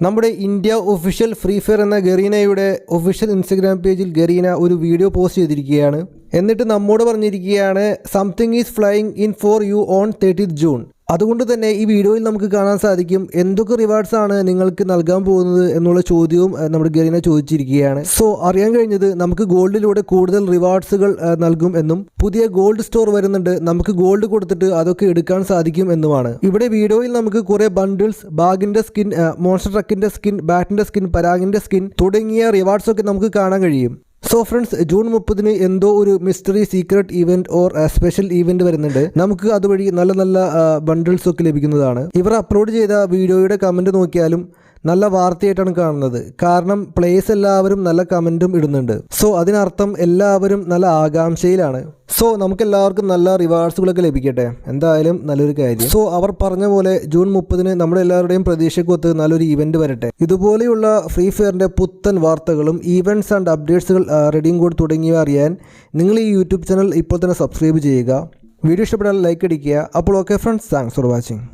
നമ്മുടെ India official free fire എന്ന ഗരീനയുടെ official Instagram പേജിൽ ഗരീന ഒരു വീഡിയോ പോസ്റ്റ് ചെയ്തിരിക്കുകയാണ്. എന്നിട്ട് നമ്മോട് പറഞ്ഞിരിക്കുകയാണ് something is flying in for you on 30th June. അതുകൊണ്ട് തന്നെ ഈ വീഡിയോയിൽ നമുക്ക് കാണാൻ സാധിക്കും എന്തൊക്കെ റിവാർഡ്സ് ആണ് നിങ്ങൾക്ക് നൽകാൻ പോകുന്നത് എന്നുള്ള ചോദ്യവും നമ്മുടെ ഗരീന ചോദിച്ചിരിക്കുകയാണ്. സോ അറിയാൻ കഴിഞ്ഞത് നമുക്ക് ഗോൾഡിലൂടെ കൂടുതൽ റിവാർഡ്സുകൾ നൽകും എന്നും പുതിയ ഗോൾഡ് സ്റ്റോർ വരുന്നുണ്ട്, നമുക്ക് ഗോൾഡ് കൊടുത്തിട്ട് അതൊക്കെ എടുക്കാൻ സാധിക്കും എന്നുമാണ്. ഇവിടെ വീഡിയോയിൽ നമുക്ക് കുറെ ബണ്ടിൽസ്, ബാഗിന്റെ സ്കിൻ, മോൺസ്റ്റർ ട്രക്കിന്റെ സ്കിൻ, ബാറ്റിന്റെ സ്കിൻ, പരാഗിന്റെ സ്കിൻ തുടങ്ങിയ റിവാർഡ്സ് ഒക്കെ നമുക്ക് കാണാൻ കഴിയും. സോ ഫ്രണ്ട്സ്, ജൂൺ 30 എന്തോ ഒരു mystery secret event or special event വരുന്നുണ്ട്. നമുക്ക് അതുവഴി നല്ല നല്ല ബണ്ടിൽസ് ഒക്കെ ലഭിക്കുന്നതാണ്. ഇവർ അപ്ലോഡ് ചെയ്ത വീഡിയോയുടെ കമന്റ് നോക്കിയാലും നല്ല വാർത്തയായിട്ടാണ് കാണുന്നത്. കാരണം പ്ലേയേഴ്സ് എല്ലാവരും നല്ല കമന്റും ഇടുന്നുണ്ട്. സോ അതിനർത്ഥം എല്ലാവരും നല്ല ആകാംക്ഷയിലാണ്. സോ നമുക്ക് എല്ലാവർക്കും നല്ല റിവാർഡ്സുകളൊക്കെ ലഭിക്കട്ടെ, എന്തായാലും നല്ലൊരു കാര്യം. സോ അവർ പറഞ്ഞ പോലെ ജൂൺ 30 നമ്മുടെ എല്ലാവരുടെയും പ്രതീക്ഷയ്ക്കൊത്ത് നല്ലൊരു ഇവന്റ് വരട്ടെ. ഇതുപോലെയുള്ള ഫ്രീ ഫയറിന്റെ പുത്തൻ വാർത്തകളും ഈവൻറ്റ്സ് ആൻഡ് അപ്ഡേറ്റ്സുകൾ, റെഡീം കോഡ് തുടങ്ങിയവ അറിയാൻ നിങ്ങൾ ഈ യൂട്യൂബ് ചാനൽ ഇപ്പോൾ തന്നെ സബ്സ്ക്രൈബ് ചെയ്യുക. വീഡിയോ ഇഷ്ടപ്പെട്ടാൽ ലൈക്ക് അടിക്കുക. അപ്പോൾ okay friends, thanks for watching.